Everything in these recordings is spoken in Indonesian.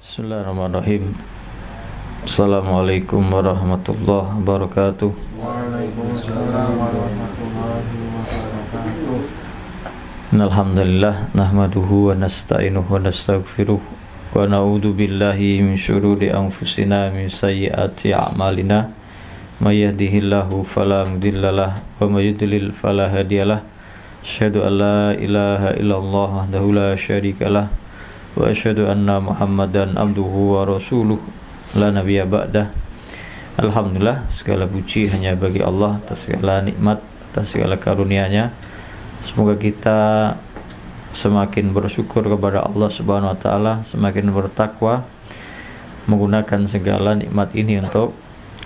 Bismillahirrahmanirrahim. Assalamualaikum warahmatullahi wabarakatuh. Waalaikumsalam warahmatullahi wabarakatuh. Alhamdulillah nahmaduhu wa nasta'inuhu wa nastaghfiruh wa na'udzu billahi min syururi anfusina min sayyiati a'malina may yahdihillahu fala mudhillalah wa may yudlil fala hadiyalah. Asyhadu an la ilaha illallah wahdahu la syarikalah wa asyhadu anna Muhammadan abduhu wa rasuluh la nabiyya ba'dah. Alhamdulillah, segala puji hanya bagi Allah atas segala nikmat, atas segala karunia-Nya. Semoga kita semakin bersyukur kepada Allah Subhanahu wa taala, semakin bertakwa, menggunakan segala nikmat ini untuk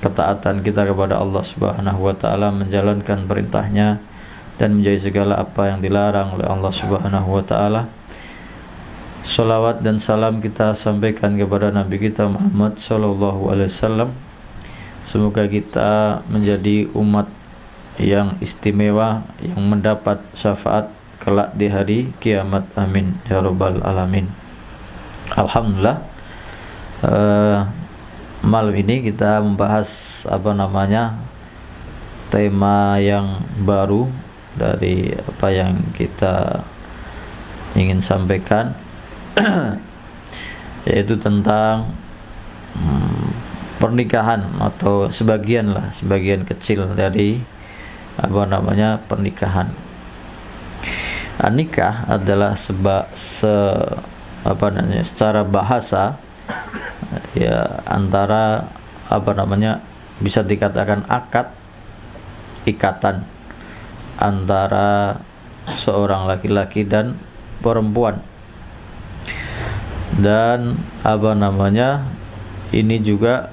ketaatan kita kepada Allah Subhanahu wa taala, menjalankan perintahnya dan menjauhi segala apa yang dilarang oleh Allah Subhanahu wa taala. Salawat dan salam kita sampaikan kepada Nabi kita Muhammad sallallahu alaihi wasallam. Semoga kita menjadi umat yang istimewa, yang mendapat syafaat kelak di hari kiamat. Amin ya rabbal alamin. Alhamdulillah, malam ini kita membahas tema yang baru dari apa yang kita ingin sampaikan, yaitu tentang pernikahan, atau sebagian kecil dari pernikahan. Nikah adalah secara bahasa ya antara bisa dikatakan akad, ikatan antara seorang laki-laki dan perempuan. Dan ini juga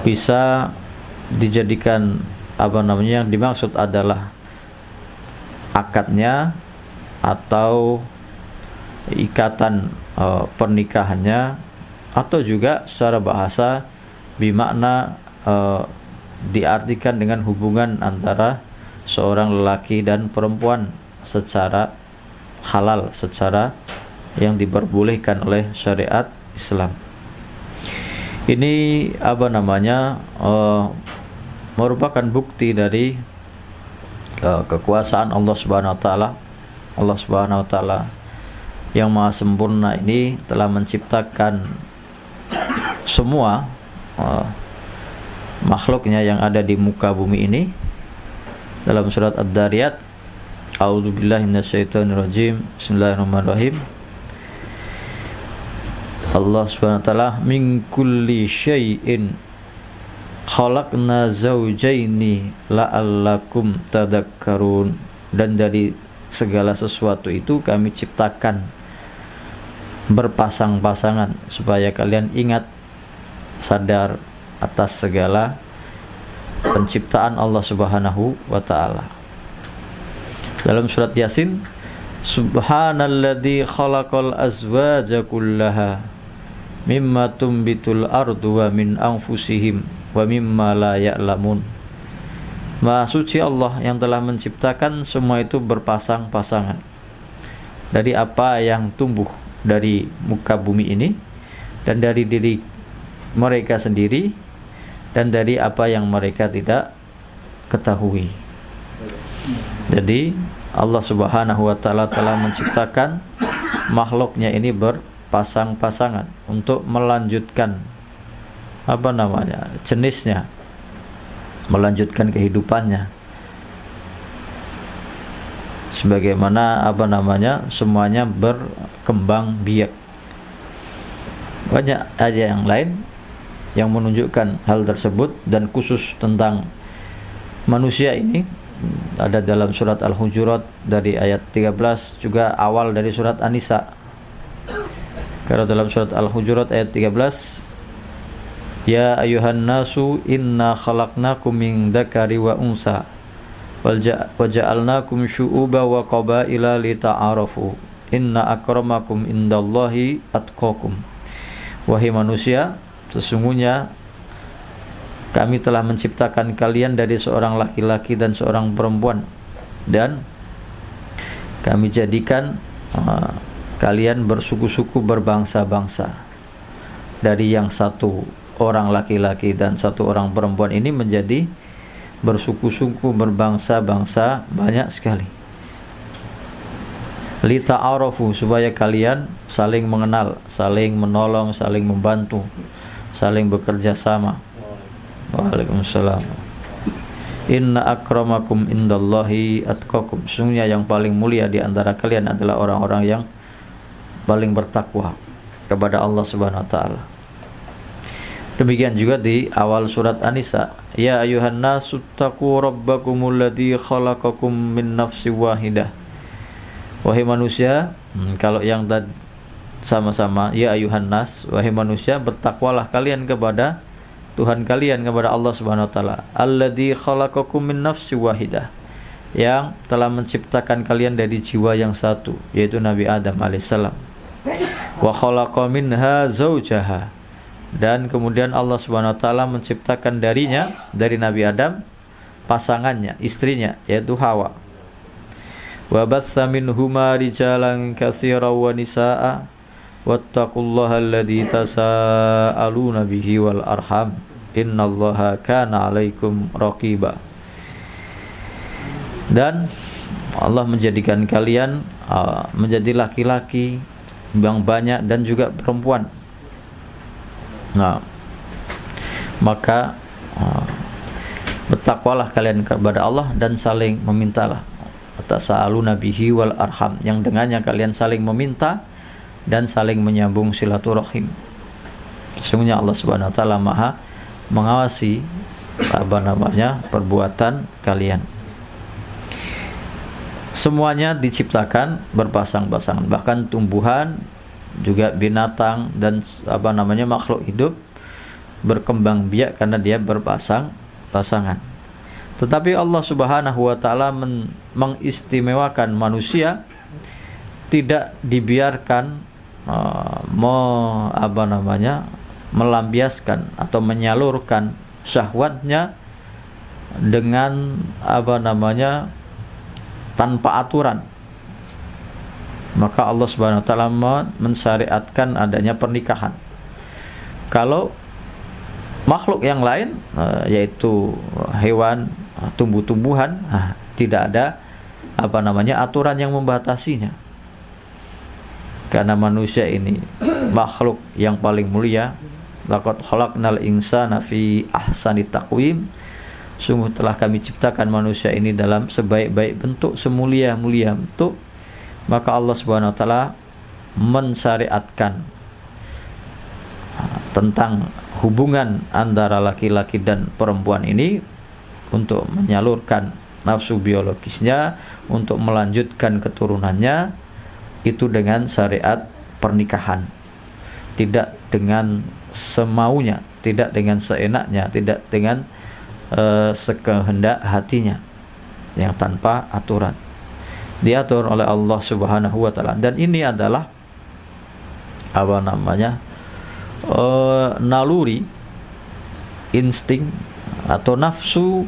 bisa dijadikan yang dimaksud adalah akadnya atau ikatan pernikahannya, atau juga secara bahasa bimakna diartikan dengan hubungan antara seorang lelaki dan perempuan secara halal, secara yang diperbolehkan oleh syariat Islam. Ini merupakan bukti dari kekuasaan Allah Subhanahu wa taala. Allah Subhanahu wa taala yang maha sempurna ini telah menciptakan semua makhluknya yang ada di muka bumi ini. Dalam surat Ad-Dariyat, a'udzubillahi minasyaitonirrajim, bismillahirrahmanirrahim. Allah Subhanahu wa taala, min kulli syai'in khalaqna zawjaini la'allakum tadhakkarun. Dan dari segala sesuatu itu kami ciptakan berpasang-pasangan supaya kalian ingat, sadar atas segala penciptaan Allah Subhanahu wa taala. Dalam surat Yasin, subhanalladzi khalaqal azwaja kullaha mimma tumbitul ardu wa min anfusihim wa mimma la ya'lamun. Maha suci Allah yang telah menciptakan semua itu berpasang-pasangan dari apa yang tumbuh dari muka bumi ini, dan dari diri mereka sendiri, dan dari apa yang mereka tidak ketahui. Jadi Allah Subhanahu wa taala telah menciptakan makhluknya ini berpasang-pasangan untuk melanjutkan jenisnya, melanjutkan kehidupannya, sebagaimana semuanya berkembang biak. Banyak ayat yang lain yang menunjukkan hal tersebut, dan khusus tentang manusia ini ada dalam surat Al-Hujurat dari ayat 13, juga awal dari surat An-Nisa. Karena dalam surat Al-Hujurat ayat 13, ya ayuhan nasu inna khalaqnakum min dzakari wa unsa wa ja'alnakum syu'uba wa qabaila lita'arafu inna akramakum indallahi atqakum. Wahai manusia, sesungguhnya kami telah menciptakan kalian dari seorang laki-laki dan seorang perempuan, dan kami jadikan kalian bersuku-suku, berbangsa-bangsa. dari yang satu orang laki-laki dan satu orang perempuan ini menjadi bersuku-suku, berbangsa-bangsa banyak sekali. Lita'arafu, supaya kalian saling mengenal, saling menolong, saling membantu, saling bekerja sama. Waalaikumsalam. Inna akramakum indallahi atqakum, sesungguhnya yang paling mulia di antara kalian adalah orang-orang yang paling bertakwa kepada Allah Subhanahu wa taala. Demikian juga di awal surat An-Nisa, ya ayuhan nasu taqu rabbakumul ladzi khalaqakum min nafsin wahidah. Wahai manusia, kalau yang tadi sama-sama, ya ayuhan nas, wahai manusia, bertakwalah kalian kepada Tuhan kalian, kepada Allah Subhanahu wa taala. Alladzi khalaqakum min nafsin wahidah, yang telah menciptakan kalian dari jiwa yang satu, yaitu Nabi Adam alaihissalam. Wa khalaqa minha zaujaha, dan kemudian Allah Subhanahu wa taala menciptakan darinya, dari Nabi Adam, pasangannya, istrinya, yaitu Hawa. Wa batsa minhuma rijalan katsiran wa nisaa wattaqullaha alladzi tasaaluna bihi wal arham innallaha kana 'alaikum raqiba. Dan Allah menjadikan kalian menjadi laki-laki yang banyak dan juga perempuan. Nah, maka bertakwalah kalian kepada Allah dan saling memintalah. Tasaaluna bihi wal arham, yang dengannya kalian saling meminta dan saling menyambung silaturahim. Sesungguhnya Allah Subhanahu wa taala Maha mengawasi perbuatan kalian. Semuanya diciptakan berpasang-pasangan, bahkan tumbuhan juga binatang dan makhluk hidup berkembang biak karena dia berpasang-pasangan. Tetapi Allah Subhanahu wa taala mengistimewakan manusia, tidak dibiarkan melampiaskan atau menyalurkan syahwatnya dengan tanpa aturan. Maka Allah Subhanahu wa taala mensyariatkan adanya pernikahan. Kalau makhluk yang lain, yaitu hewan, tumbuh-tumbuhan, tidak ada aturan yang membatasinya. Karena manusia ini makhluk yang paling mulia. Laqad khalaqnal insana fi ahsani taqwim, sungguh telah kami ciptakan manusia ini dalam sebaik-baik bentuk, semulia-mulia bentuk. Maka Allah Subhanahu wa taala mensyariatkan tentang hubungan antara laki-laki dan perempuan ini untuk menyalurkan nafsu biologisnya, untuk melanjutkan keturunannya, itu dengan syariat pernikahan. Tidak dengan semaunya, tidak dengan seenaknya, tidak dengan sekehendak hatinya, yang tanpa aturan. Diatur oleh Allah Subhanahu wa taala. Dan ini adalah naluri, insting atau nafsu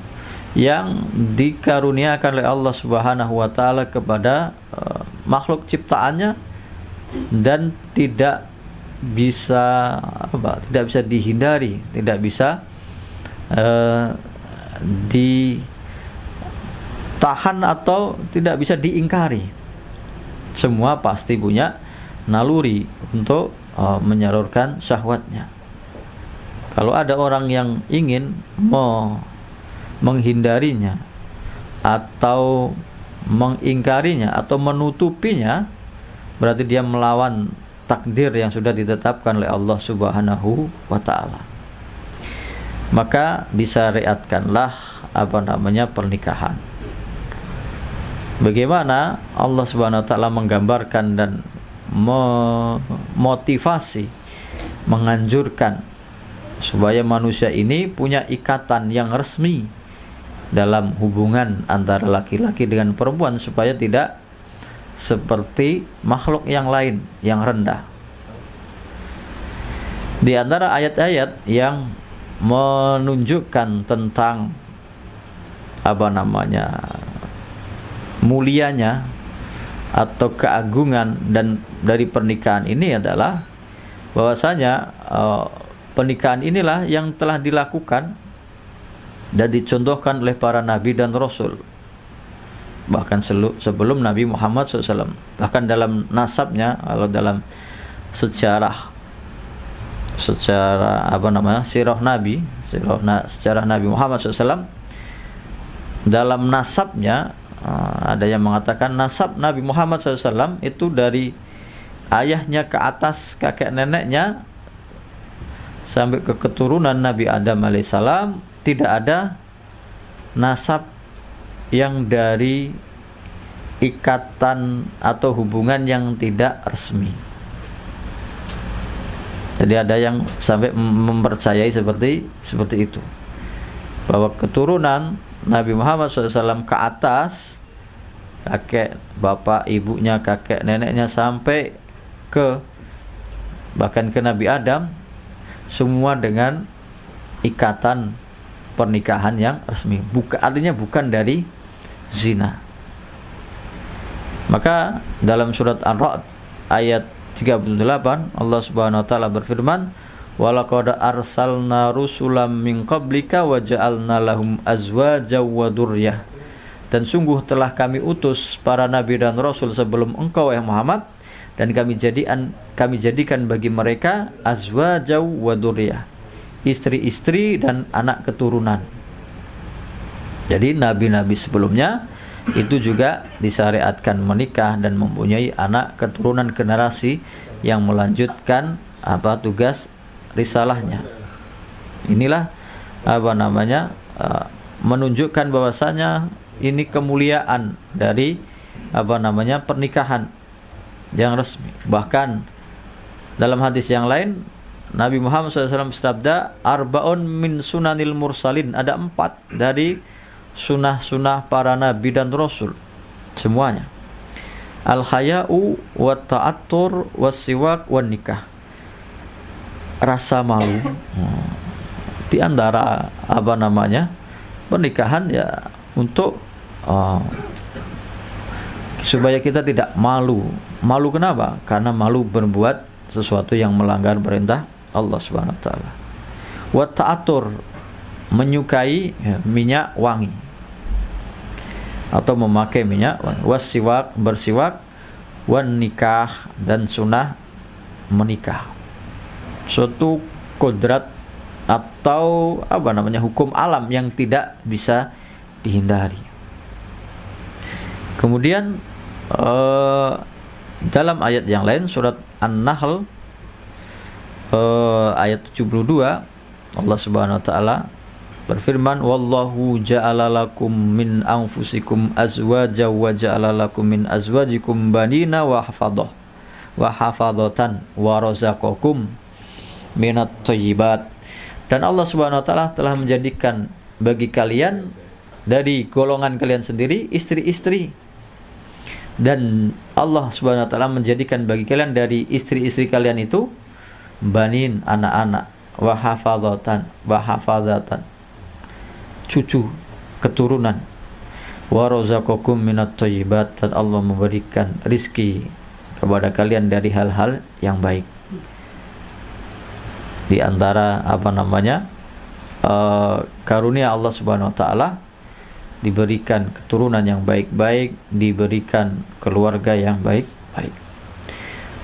yang dikaruniakan oleh Allah Subhanahu wa taala kepada makhluk ciptaannya, dan tidak bisa dihindari, tidak bisa ditahan atau tidak bisa diingkari. Semua pasti punya naluri untuk menyalurkan syahwatnya. Kalau ada orang yang ingin menghindarinya atau mengingkarinya atau menutupinya, berarti dia melawan takdir yang sudah ditetapkan oleh Allah Subhanahu wa taala. Maka disyariatkanlah pernikahan. Bagaimana Allah Subhanahu wa taala menggambarkan dan memotivasi, menganjurkan supaya manusia ini punya ikatan yang resmi dalam hubungan antara laki-laki dengan perempuan, supaya tidak seperti makhluk yang lain yang rendah. Di antara ayat-ayat yang menunjukkan tentang mulianya atau keagungan dan dari pernikahan ini adalah bahwasanya pernikahan inilah yang telah dilakukan dan dicontohkan oleh para nabi dan rasul, bahkan sebelum Nabi Muhammad SAW. Bahkan dalam nasabnya, kalau dalam sejarah sirah Nabi, sejarah Nabi Muhammad SAW, dalam nasabnya ada yang mengatakan nasab Nabi Muhammad SAW itu dari ayahnya ke atas, kakek neneknya sampai ke keturunan Nabi Adam alaihissalam, tidak ada nasab yang dari ikatan atau hubungan yang tidak resmi. Jadi ada yang sampai mempercayai seperti itu, bahwa keturunan Nabi Muhammad SAW ke atas, kakek bapak ibunya, kakek neneknya, sampai ke bahkan ke Nabi Adam, semua dengan ikatan pernikahan yang resmi, artinya bukan dari zina. Maka dalam surat Ar-Ra'd ayat 38 Allah Subhanahu wa taala berfirman, walaqad arsalna rusulam min qablika wa ja'alna lahum azwaja wa dzurriyyah. Dan sungguh telah kami utus para nabi dan rasul sebelum engkau wahai Muhammad, dan kami jadikan bagi mereka azwaja wa dzurriyyah, istri-istri dan anak keturunan. Jadi nabi-nabi sebelumnya itu juga disyariatkan menikah dan mempunyai anak keturunan, generasi yang melanjutkan tugas risalahnya. Inilah menunjukkan bahwasanya ini kemuliaan dari pernikahan yang resmi. Bahkan dalam hadis yang lain Nabi Muhammad SAW bersabda, arba'un min sunanil mursalin, ada 4 dari sunah-sunah para nabi dan rasul semuanya. Al-haya'u wa ta'attur was siwak wan nikah. Rasa malu. Di antara pernikahan ya untuk supaya kita tidak malu. Malu kenapa? Karena malu berbuat sesuatu yang melanggar perintah Allah Subhanahu wa taala. Wa ta'attur, menyukai minyak wangi atau memakai minyak wangi. Wasiwak, bersiwak. Wan nikah, dan sunnah menikah. Suatu kodrat atau hukum alam yang tidak bisa dihindari. Kemudian dalam ayat yang lain surat An-Nahl ayat 72 Allah Subhanahu wa taala berfirman, wallahu ja'ala lakum min anfusikum azwaja wa ja'ala lakum min azwajikum banina wa hafadhatan wa razaqakum minat thayyibat. Dan Allah Subhanahu wa taala telah menjadikan bagi kalian dari golongan kalian sendiri istri-istri, dan Allah Subhanahu wa taala menjadikan bagi kalian dari istri-istri kalian itu banin, anak-anak, wa hafadhatan, cucu, keturunan, wa razaqakum minat thayyibat, dan Allah memberikan rizki kepada kalian dari hal-hal yang baik. Di antara karunia Allah Subhanahu wa taala, diberikan keturunan yang baik-baik, diberikan keluarga yang baik-baik.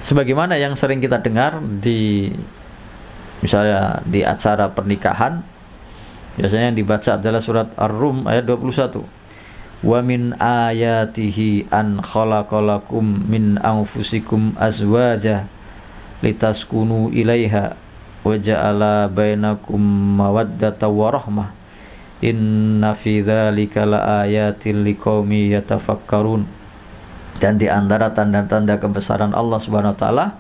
Sebagaimana yang sering kita dengar misalnya di acara pernikahan, biasanya yang dibaca adalah surat Ar-Rum ayat 21. Wa min ayatihi an khalaqalakum min anfusikum azwaja litaskunu ilaiha wa ja'ala bainakum mawaddatan wa rahmah inna fi dzalika laayatil liqaumi yatafakkarun. Dan di antara tanda-tanda kebesaran Allah Subhanahu wa taala,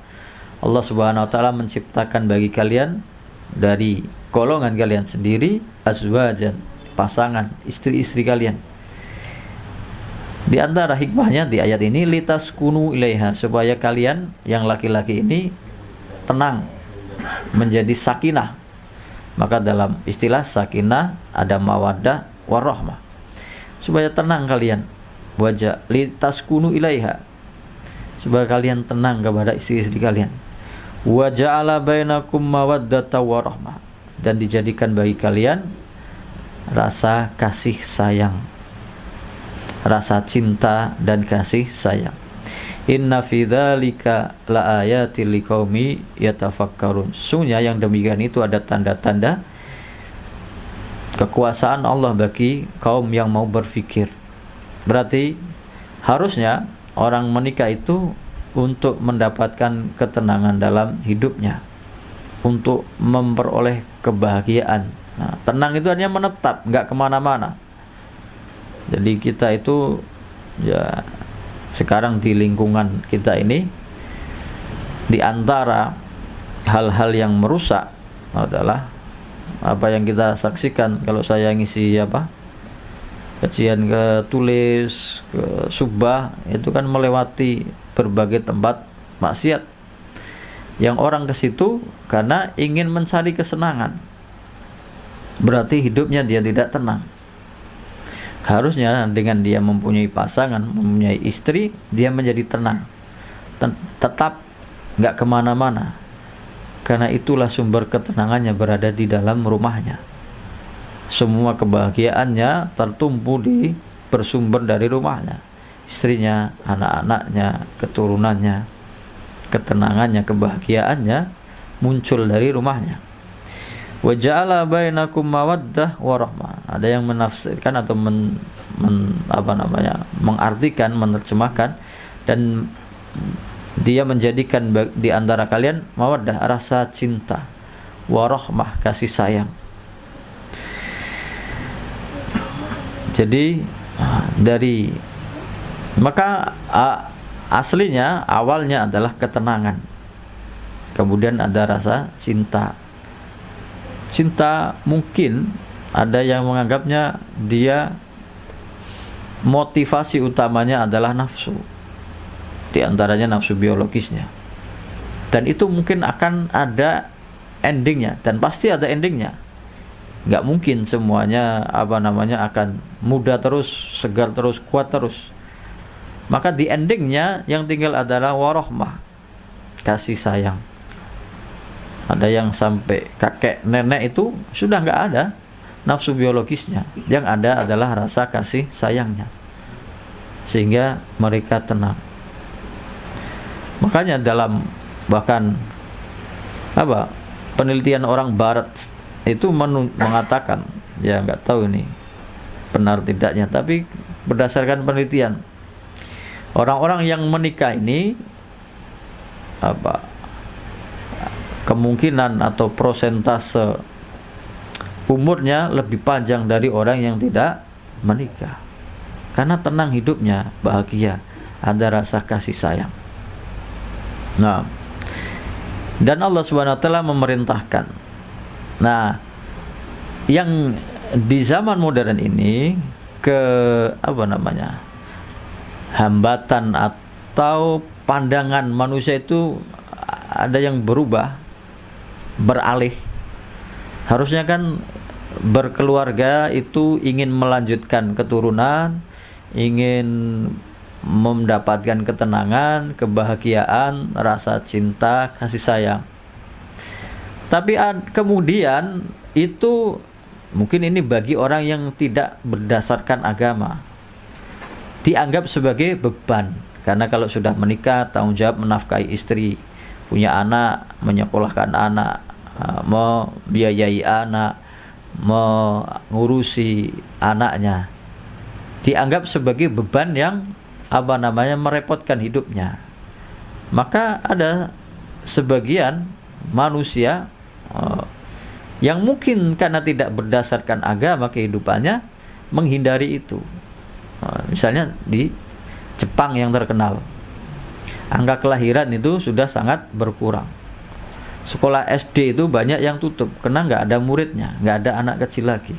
Allah Subhanahu wa taala menciptakan bagi kalian dari golongan kalian sendiri azwajan, pasangan, istri-istri kalian. Di antara hikmahnya di ayat ini litaskunu ilaiha, supaya kalian yang laki-laki ini tenang, menjadi sakinah. Maka dalam istilah sakinah ada mawaddah warahmah, supaya tenang kalian. Litaskunu ilaiha, supaya kalian tenang kepada istri-istri kalian. Wa ja'ala bainakum mawaddata warahmah, dan dijadikan bagi kalian rasa kasih sayang, rasa cinta dan kasih sayang. Inna fi dzalika laayatil liqaumi yatafakkarun. Sesungguhnya yang demikian itu ada tanda-tanda kekuasaan Allah bagi kaum yang mau berfikir. Berarti harusnya orang menikah itu untuk mendapatkan ketenangan dalam hidupnya, untuk memperoleh kebahagiaan. Nah, tenang itu hanya menetap, nggak kemana-mana. Jadi kita itu ya sekarang di lingkungan kita ini, di antara hal-hal yang merusak adalah apa yang kita saksikan. Kalau saya ngisi kajian ke Tulis, ke Subah, itu kan melewati berbagai tempat maksiat yang orang ke situ karena ingin mencari kesenangan. Berarti hidupnya dia tidak tenang. Harusnya dengan dia mempunyai pasangan, mempunyai istri, dia menjadi tenang, tetap nggak kemana-mana, karena itulah sumber ketenangannya berada di dalam rumahnya. Semua kebahagiaannya tertumpu bersumber dari rumahnya, istrinya, anak-anaknya, keturunannya. Ketenangannya, kebahagiaannya muncul dari rumahnya. Wa ja'ala bainakum mawaddah warahmah. Ada yang menafsirkan atau mengartikan, menerjemahkan, dan dia menjadikan di antara kalian mawaddah, rasa cinta, warahmah, kasih sayang. Jadi maka aslinya awalnya adalah ketenangan, kemudian ada rasa cinta. Cinta mungkin ada yang menganggapnya dia motivasi utamanya adalah nafsu, di antaranya nafsu biologisnya, dan itu mungkin akan ada endingnya, dan pasti ada endingnya. Nggak mungkin semuanya akan muda terus, segar terus, kuat terus. Maka di endingnya yang tinggal adalah warahmah, kasih sayang. Ada yang sampai kakek nenek itu sudah nggak ada nafsu biologisnya, yang ada adalah rasa kasih sayangnya, sehingga mereka tenang. Makanya dalam bahkan penelitian orang Barat itu mengatakan, ya nggak tahu ini benar tidaknya, tapi berdasarkan penelitian, orang-orang yang menikah ini kemungkinan atau prosentase umurnya lebih panjang dari orang yang tidak menikah, karena tenang hidupnya, bahagia, ada rasa kasih sayang. Nah, dan Allah SWT memerintahkan. Nah, yang di zaman modern ini hambatan atau pandangan manusia itu ada yang berubah, beralih. Harusnya kan berkeluarga itu ingin melanjutkan keturunan, ingin mendapatkan ketenangan, kebahagiaan, rasa cinta, kasih sayang. Tapi kemudian itu mungkin ini bagi orang yang tidak berdasarkan agama, dianggap sebagai beban. Karena kalau sudah menikah, tanggung jawab menafkahi istri, punya anak, menyekolahkan anak, membiayai anak, mengurusi anaknya, dianggap sebagai beban yang merepotkan hidupnya. Maka ada sebagian manusia yang mungkin karena tidak berdasarkan agama kehidupannya menghindari itu. Misalnya di Jepang yang terkenal, angka kelahiran itu sudah sangat berkurang. Sekolah SD itu banyak yang tutup karena nggak ada muridnya, nggak ada anak kecil lagi.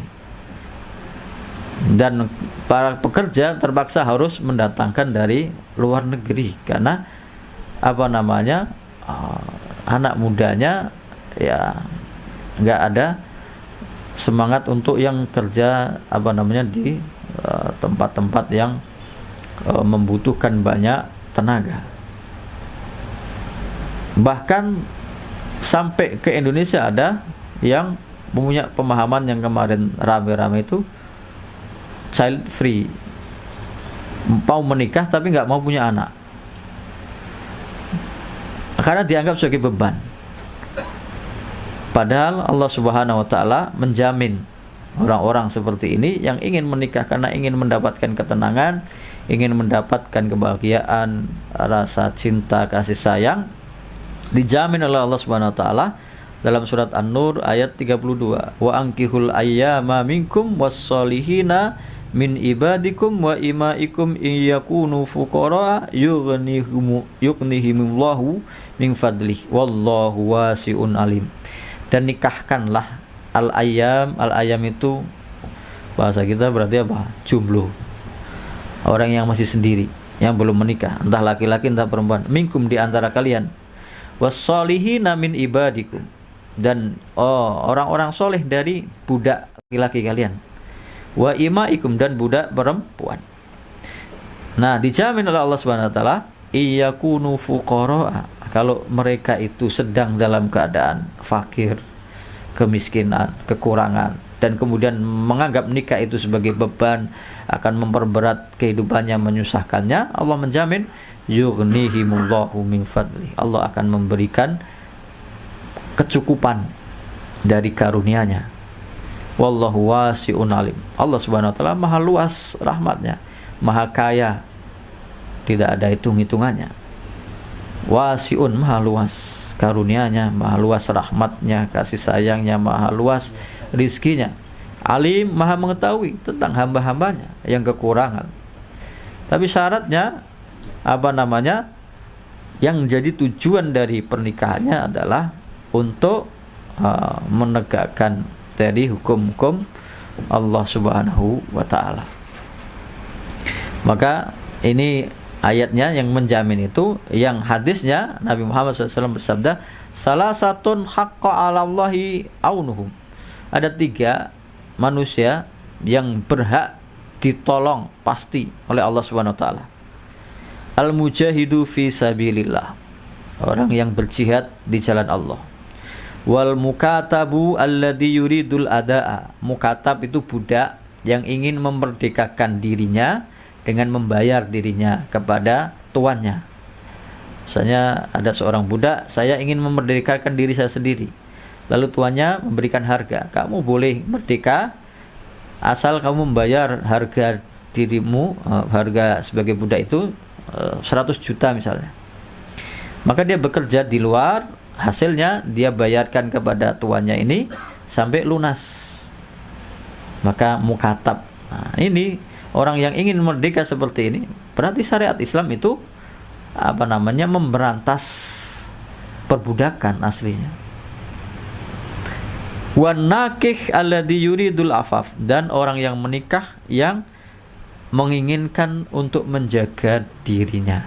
Dan para pekerja terpaksa harus mendatangkan dari luar negeri karena anak mudanya ya nggak ada semangat untuk yang kerja di tempat-tempat yang membutuhkan banyak tenaga. Bahkan sampai ke Indonesia ada yang punya pemahaman yang kemarin rame-rame itu child free, mau menikah tapi nggak mau punya anak karena dianggap sebagai beban. Padahal Allah Subhanahu wa taala menjamin orang-orang seperti ini yang ingin menikah karena ingin mendapatkan ketenangan, ingin mendapatkan kebahagiaan, rasa cinta, kasih sayang, dijamin oleh Allah Subhanahu wa taala dalam surat An-Nur ayat 32. Wa ankihul ayyama minkum was-solihina min ibadikum wa imaikum iyakunu fuqara yughnihimullahu min fadlih wallahu wasi'un alim. Dan nikahkanlah al-ayyam. Al-ayyam itu bahasa kita berarti apa? Jomblo. Orang yang masih sendiri, yang belum menikah, entah laki-laki entah perempuan, minkum di antara kalian, was-solihina min ibadikum, dan orang-orang soleh dari budak laki-laki kalian, wa imaikum, dan budak perempuan. Nah, dijamin oleh Allah Subhanahu wa taala iyakunu fuqara, kalau mereka itu sedang dalam keadaan fakir, kemiskinan, kekurangan, dan kemudian menganggap nikah itu sebagai beban, akan memperberat kehidupannya, menyusahkannya, Allah menjamin yughnihimullahu min fadli, Allah akan memberikan kecukupan dari karunia-Nya. Wallahu wasi'un alim, Allah Subhanahu wa taala maha luas rahmatnya, maha kaya, tidak ada hitung-hitungannya. Wasi'un, maha luas karunia-Nya, maha luas rahmatnya, kasih sayangnya, maha luas rizkinya. Alim, maha mengetahui tentang hamba-hambanya yang kekurangan. Tapi syaratnya yang menjadi tujuan dari pernikahannya adalah untuk menegakkan dari hukum-hukum Allah Subhanahu wa taala. Maka ini ayatnya yang menjamin itu. Yang hadisnya Nabi Muhammad SAW bersabda, salasatun haqqa 'alallahi aunuhum, ada 3 manusia yang berhak ditolong pasti oleh Allah Subhanahu wa taala. Al-mujahidu fi sabilillah, orang yang berjihad di jalan Allah. Wal mukatabu alladhi yuridul adaa, mukatab itu budak yang ingin memerdekakan dirinya dengan membayar dirinya kepada tuannya. Misalnya ada seorang budak, saya ingin memerdekakan diri saya sendiri, lalu tuannya memberikan harga, kamu boleh merdeka asal kamu membayar harga dirimu, harga sebagai budak itu 100 juta misalnya. Maka dia bekerja di luar, hasilnya dia bayarkan kepada tuannya ini sampai lunas, maka mukatab. Nah, ini orang yang ingin merdeka seperti ini, berarti syariat Islam itu memberantas perbudakan aslinya. Wan nakih alladhi yuridul afaf, dan orang yang menikah yang menginginkan untuk menjaga dirinya,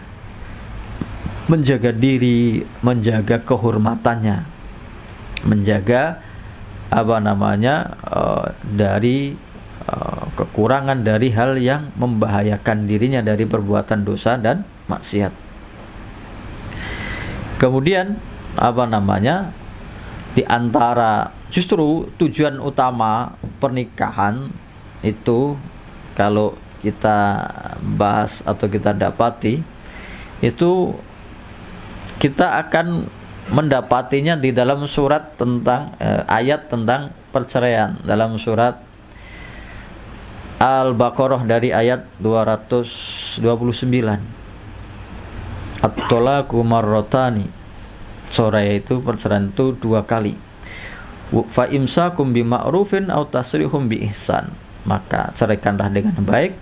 menjaga diri, menjaga kehormatannya, menjaga dari kekurangan, dari hal yang membahayakan dirinya dari perbuatan dosa dan maksiat. Kemudian di antara justru tujuan utama pernikahan itu, kalau kita bahas atau kita dapati, itu kita akan mendapatinya di dalam surat tentang ayat tentang perceraian, dalam surat Al-Baqarah dari ayat 229. At-talaqu marratani, cerai itu, perceraian itu 2 kali. Fa imsakum bima'rufin aw tasrihum bi ihsan, maka ceraikanlah dengan baik,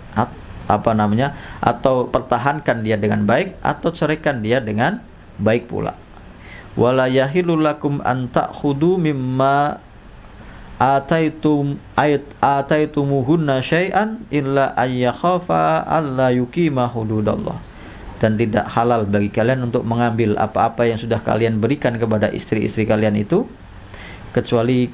atau pertahankan dia dengan baik, atau ceraikan dia dengan baik pula. Wala yahillu lakum an ta'khudhu mimma ataitumuhunna syai'an illa ayyakhafa alla yuqima hududallah, dan tidak halal bagi kalian untuk mengambil apa-apa yang sudah kalian berikan kepada istri-istri kalian itu, kecuali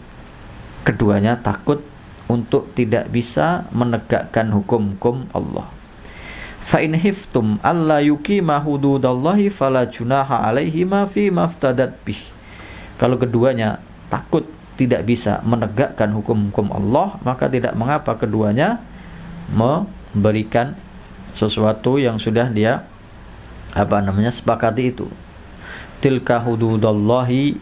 keduanya takut untuk tidak bisa menegakkan hukum-hukum Allah. Fa in hiftum alla yuqima hududallahi fala junaha alaihima fi maftadat bih. Kalau keduanya takut tidak bisa menegakkan hukum-hukum Allah, maka tidak mengapa keduanya memberikan sesuatu yang sudah dia sepakati itu. Tilka hududullahi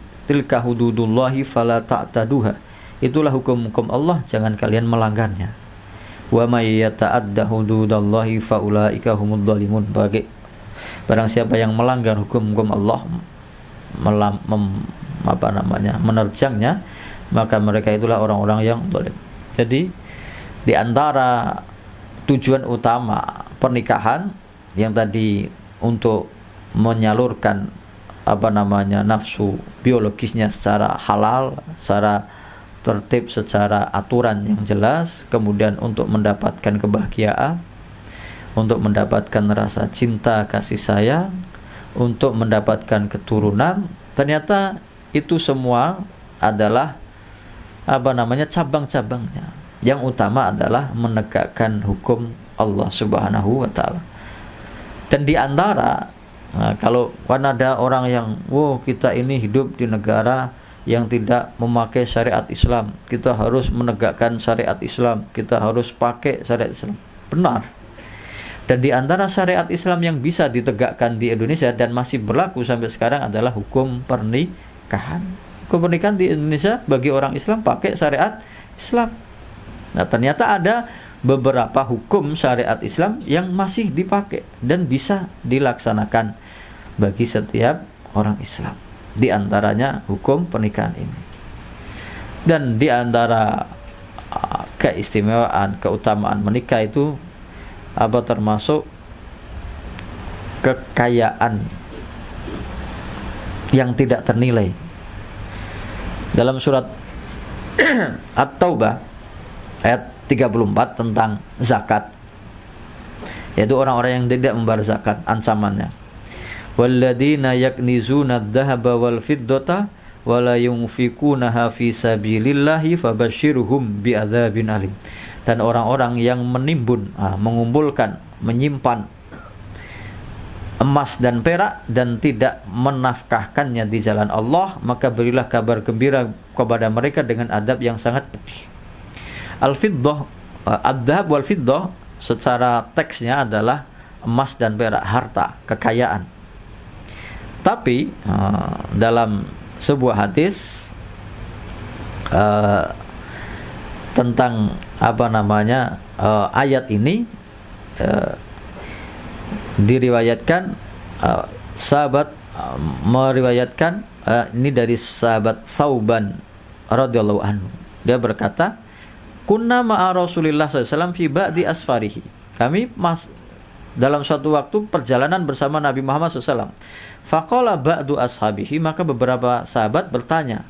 fala ta'taduha. Itulah hukum-hukum Allah, jangan kalian melanggarnya. Wa may yata'adda hududallahi faulaika humudz zalimun. Barang siapa yang melanggar hukum-hukum Allah, menerjangnya, maka mereka itulah orang-orang yang zalim. Jadi di antara tujuan utama pernikahan yang tadi untuk menyalurkan nafsu biologisnya secara halal, secara tertib, secara aturan yang jelas, kemudian untuk mendapatkan kebahagiaan, untuk mendapatkan rasa cinta kasih sayang, untuk mendapatkan keturunan. Ternyata itu semua adalah cabang-cabangnya. Yang utama adalah menegakkan hukum Allah Subhanahu wa taala. Dan di antara kalau ada orang yang kita ini hidup di negara yang tidak memakai syariat Islam, kita harus menegakkan syariat Islam, kita harus pakai syariat Islam. Benar. Dan di antara syariat Islam yang bisa ditegakkan di Indonesia dan masih berlaku sampai sekarang adalah hukum pernikahan. Hukum pernikahan di Indonesia bagi orang Islam pakai syariat Islam. Nah, ternyata ada beberapa hukum syariat Islam yang masih dipakai dan bisa dilaksanakan bagi setiap orang Islam. Di antaranya hukum pernikahan ini. Dan di antara keistimewaan, keutamaan menikah itu termasuk kekayaan yang tidak ternilai. Dalam surat At-Taubah ayat 34 tentang zakat, yaitu orang-orang yang tidak membayar zakat, ancamannya. Walladzina yaknizuna adh-dhahaba wal fiddata wa la yunfikunaha fi sabilillahi fabashshirhum bi'adzabin alim. Dan orang-orang yang menimbun, mengumpulkan, menyimpan emas dan perak dan tidak menafkahkannya di jalan Allah, maka berilah kabar gembira kepada mereka dengan adab yang sangat pedih. Al-fiddah, ad-dhahab wal fiddah secara teksnya adalah emas dan perak, harta, kekayaan. Tapi dalam sebuah hadis tentang ayat ini diriwayatkan sahabat meriwayatkan ini dari sahabat Sauban radhiyallahu anhu. Dia berkata, kunna ma'a Rasulillah SAW fi ba'di asfarihi. Kami dalam suatu waktu perjalanan bersama Nabi Muhammad SAW. Faqala ba'du ashabihi, maka beberapa sahabat bertanya,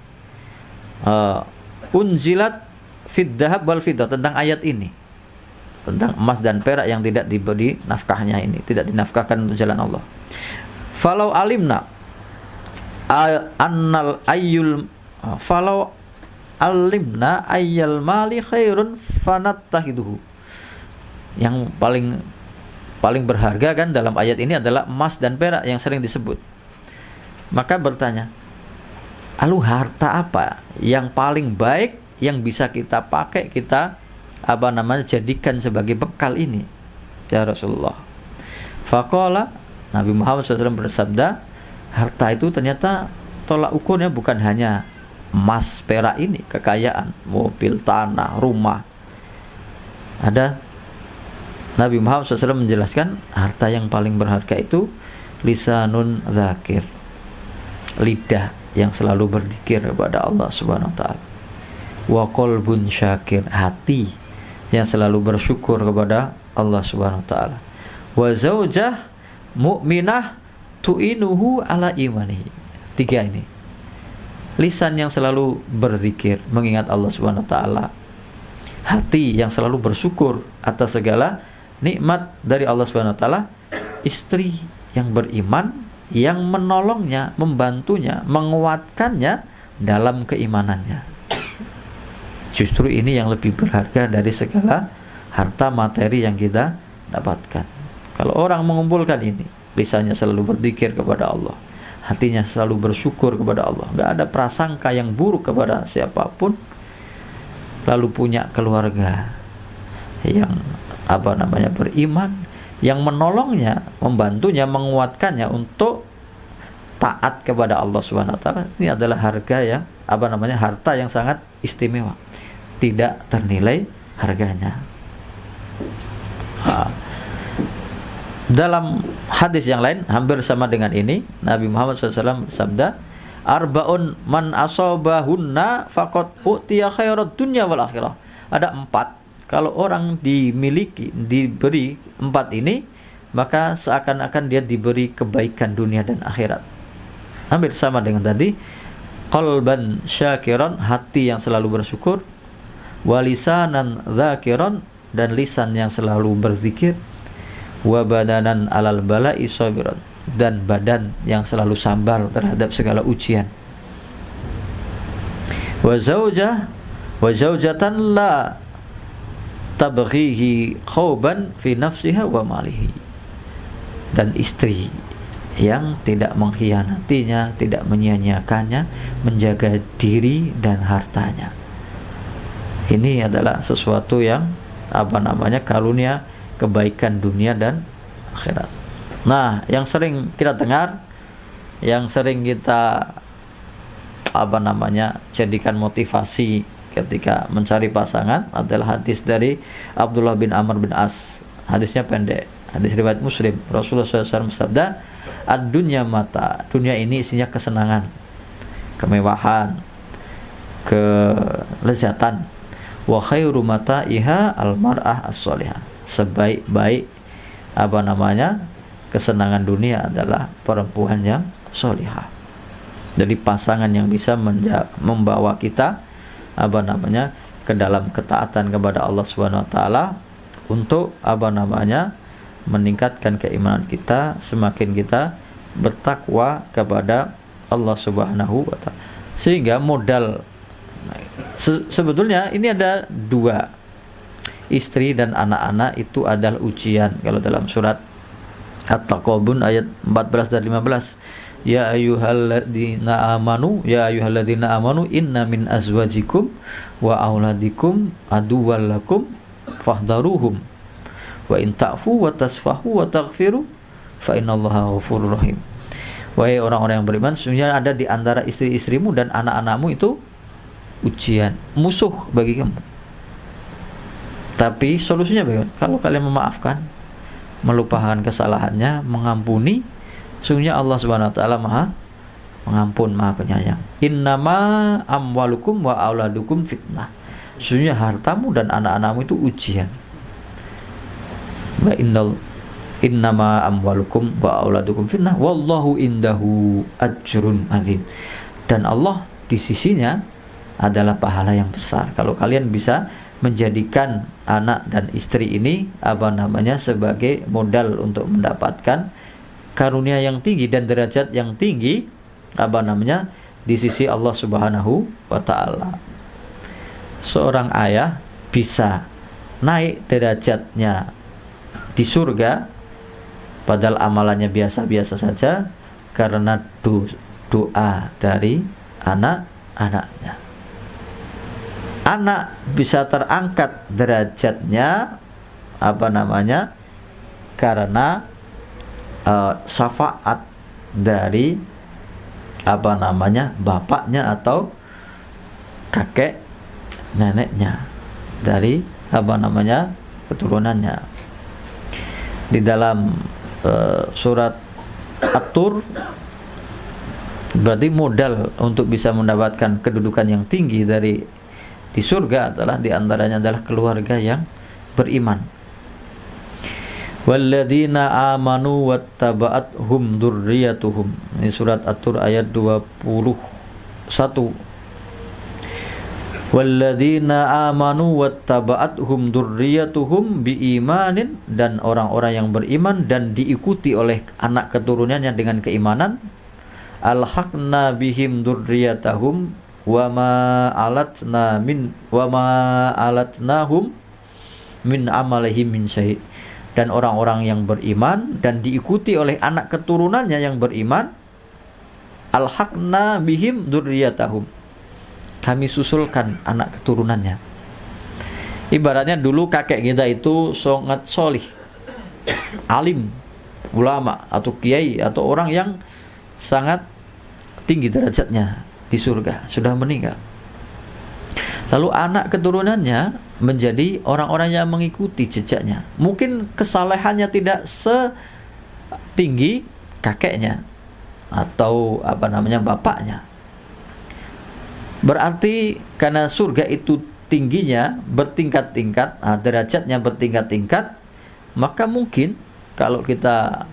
unzilat fid dhahab wal fiddah, tentang ayat ini, tentang emas dan perak yang tidak diberi nafkahnya ini, tidak dinafkahkan untuk jalan Allah. Falau alimna annal ayyul falau alimna ayyal mali khairun fanattahiduhu. Yang paling berharga kan dalam ayat ini adalah emas dan perak yang sering disebut. Maka bertanya, lalu harta apa yang paling baik yang bisa kita pakai, kita jadikan sebagai bekal ini, ya Rasulullah? Faqala, Nabi Muhammad SAW bersabda, harta itu ternyata tolak ukurnya bukan hanya emas perak ini, kekayaan, mobil, tanah, rumah. Ada Nabi Muhammad SAW menjelaskan harta yang paling berharga itu lisanun zakir, lidah yang selalu berzikir kepada Allah Subhanahu wa taala. Wa qalbun syakir, hati yang selalu bersyukur kepada Allah Subhanahu wa taala. Wa zaujah mu'minah tu'inuhu ala imanihi. 3 ini. Lisan yang selalu berzikir, mengingat Allah Subhanahu wa taala. Hati yang selalu bersyukur atas segala nikmat dari Allah Subhanahu wa taala. Istri yang beriman, yang menolongnya, membantunya, menguatkannya dalam keimanannya. Justru ini yang lebih berharga dari segala harta materi yang kita dapatkan. Kalau orang mengumpulkan ini, lisannya selalu berzikir kepada Allah, hatinya selalu bersyukur kepada Allah, nggak ada prasangka yang buruk kepada siapapun, lalu punya keluarga yang beriman, yang menolongnya, membantunya, menguatkannya untuk taat kepada Allah Subhanahu wa taala. Ini adalah harta yang sangat istimewa, tidak ternilai harganya. Dalam hadis yang lain hampir sama dengan ini, Nabi Muhammad SAW bersabda, arba'un man asabahunna faqad utiya khairat dunya wal akhirah. Ada 4, kalau orang diberi 4 ini, maka seakan-akan dia diberi kebaikan dunia dan akhirat. Hampir sama dengan tadi. Qalban syakiran, hati yang selalu bersyukur, walisanan dzakiran, dan lisan yang selalu berzikir, wa badanan alal bala'i sabiran, dan badan yang selalu sabar terhadap segala ujian, wa zaujatan la tabghihi khawban fi nafsiha wa malihi, dan istri yang tidak mengkhianatinya, tidak menyia-nyiakannya, menjaga diri dan hartanya. Ini adalah sesuatu yang karunia kebaikan dunia dan akhirat. Nah, yang sering kita dengar, yang sering kita jadikan motivasi ketika mencari pasangan adalah hadis dari Abdullah bin Amr bin As. Hadisnya pendek, hadis riwayat Muslim. Rasulullah SAW bersabda, ad-dunya mata, dunia ini isinya kesenangan, kemewahan, kelezatan. Wa khairu mata'iha al-mar'ah as-solihah. Sebaik-baik kesenangan dunia adalah perempuan yang solihah. Jadi pasangan yang bisa membawa kita ke dalam ketaatan kepada Allah Subhanahu wa taala, untuk meningkatkan keimanan kita, semakin kita bertakwa kepada Allah Subhanahu wa taala. Sehingga modal sebetulnya ini ada 2, istri dan anak-anak itu adalah ujian. Kalau dalam surat At-Taqabun ayat 14 dan 15, ya ayyuhalladzina amanu inna min azwajikum wa auladikum aduwwal lakum fahdharuhum wa in ta'fu wa tasfahu wa taghfiru fa innallaha ghafurur rahim. Wahai orang-orang yang beriman, sesungguhnya ada di antara istri-istrimu dan anak-anakmu itu ujian, musuh bagi kamu. Tapi solusinya bagaimana? Kalau kalian memaafkan, melupakan kesalahannya, mengampuni, sesungguhnya Allah Subhanahu wa taala Maha Pengampun, Maha Penyayang. Innama amwalukum wa auladukum fitnah. Sesungguhnya hartamu dan anak-anakmu itu ujian. Wa innama amwalukum wa auladukum fitnah wallahu indahu ajrun azim. Dan Allah di sisinya adalah pahala yang besar. Kalau kalian bisa menjadikan anak dan istri ini sebagai modal untuk mendapatkan karunia yang tinggi dan derajat yang tinggi di sisi Allah Subhanahu wa taala. Seorang ayah bisa naik derajatnya di surga padahal amalannya biasa-biasa saja karena doa dari anak-anaknya. Anak bisa terangkat derajatnya karena syafaat dari bapaknya atau kakek neneknya, dari keturunannya. Di dalam surat At-Tur, berarti modal untuk bisa mendapatkan kedudukan yang tinggi di surga adalah diantaranya adalah keluarga yang beriman. Walladzina amanu wattaba'athum dzurriyyatuhum. Ini surat At-Tur ayat 21. Walladzina amanu wattaba'athum dzurriyyatuhum biimanin, dan orang-orang yang beriman dan diikuti oleh anak keturunannya dengan keimanan, alhaqna bihim dzurriyyatahum wa ma alatnahum min amalihim min syai'. Dan orang-orang yang beriman dan diikuti oleh anak keturunannya yang beriman, alhaqna bihim dzurriyyatahum. Kami susulkan anak keturunannya. Ibaratnya dulu kakek kita itu sangat solih, alim, ulama atau kiai atau orang yang sangat tinggi derajatnya di surga, sudah meninggal. Lalu anak keturunannya menjadi orang-orang yang mengikuti jejaknya. Mungkin kesalehannya tidak setinggi kakeknya atau bapaknya. Berarti karena surga itu tingginya bertingkat-tingkat, derajatnya bertingkat-tingkat, maka mungkin kalau kita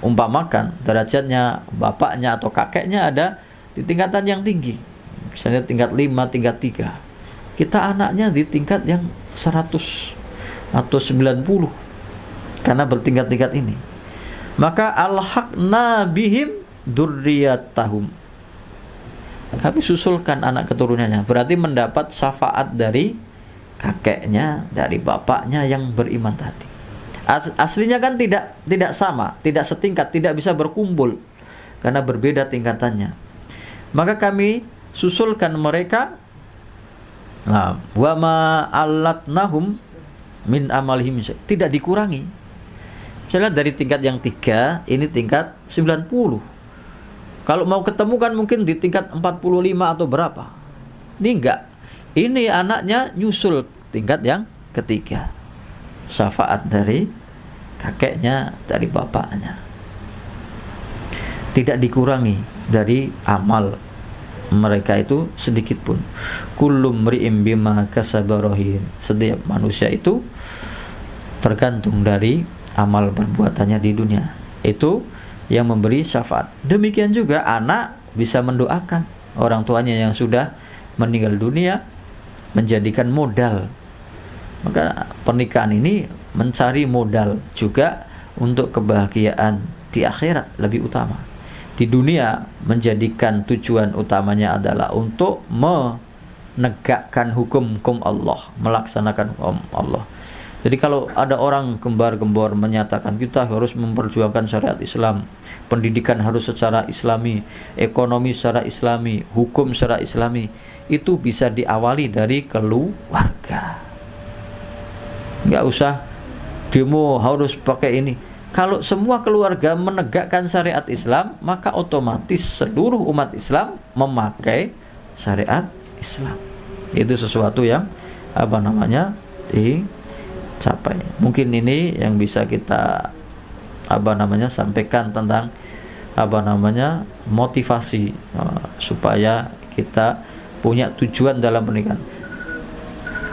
umpamakan derajatnya bapaknya atau kakeknya ada di tingkatan yang tinggi, misalnya tingkat 5, tingkat 3, kita anaknya di tingkat yang 100 atau 90, karena bertingkat-tingkat ini. Maka alhaqna bihim dzurriyyatahum, kami susulkan anak keturunannya, berarti mendapat syafaat dari kakeknya, dari bapaknya yang beriman tadi. Aslinya kan tidak sama, tidak setingkat, tidak bisa berkumpul karena berbeda tingkatannya. Maka kami susulkan mereka, wa ma allatnahum min amalihim, tidak dikurangi. Misalnya dari tingkat yang 3, ini tingkat 90. Kalau mau ketemu kan mungkin di tingkat 45 atau berapa. Ini enggak. Ini anaknya nyusul tingkat yang ketiga. Syafaat dari kakeknya, dari bapaknya. Tidak dikurangi dari amal mereka itu sedikit pun. Kullu mri'in bima kasaba rahin. Setiap manusia itu tergantung dari amal perbuatannya di dunia. Itu yang memberi syafaat. Demikian juga anak bisa mendoakan orang tuanya yang sudah meninggal dunia, menjadikan modal. Maka pernikahan ini mencari modal juga untuk kebahagiaan di akhirat lebih utama. Di dunia menjadikan tujuan utamanya adalah untuk menegakkan hukum-hukum Allah, melaksanakan hukum Allah. Jadi kalau ada orang gembar-gembor menyatakan kita harus memperjuangkan syariat Islam, pendidikan harus secara Islami, ekonomi secara Islami, hukum secara Islami, itu bisa diawali dari keluarga. Nggak usah demo harus pakai ini. Kalau semua keluarga menegakkan syariat Islam, maka otomatis seluruh umat Islam memakai syariat Islam. Itu sesuatu yang dicapai. Mungkin ini yang bisa kita sampaikan tentang motivasi supaya kita punya tujuan dalam pernikahan.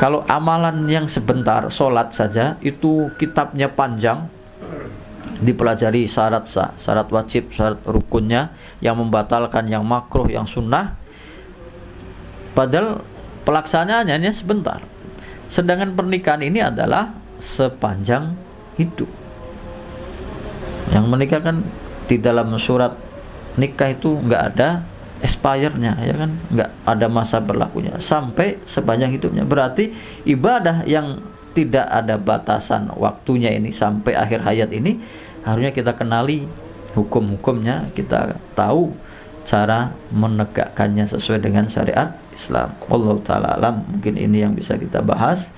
Kalau amalan yang sebentar, sholat saja, itu kitabnya panjang, dipelajari syarat sah, syarat wajib, syarat rukunnya, yang membatalkan, yang makruh, yang sunnah. Padahal pelaksanaannya hanya sebentar. Sedangkan pernikahan ini adalah sepanjang hidup. Yang menikah kan di dalam surat nikah itu nggak ada expire-nya, ya kan, nggak ada masa berlakunya, sampai sepanjang hidupnya. Berarti ibadah yang tidak ada batasan waktunya ini sampai akhir hayat ini harusnya kita kenali hukum-hukumnya, kita tahu cara menegakkannya sesuai dengan syariat Islam. Wallahu ta'ala alam. Mungkin ini yang bisa kita bahas.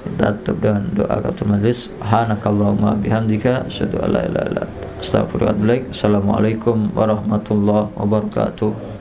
Kita tutup dengan doa kafatul majlis. Subhanakallahumma bihamdika asyhadu an la ilaha illa anta astaghfiruka wa atubu ilaik. Assalamualaikum warahmatullahi wabarakatuh.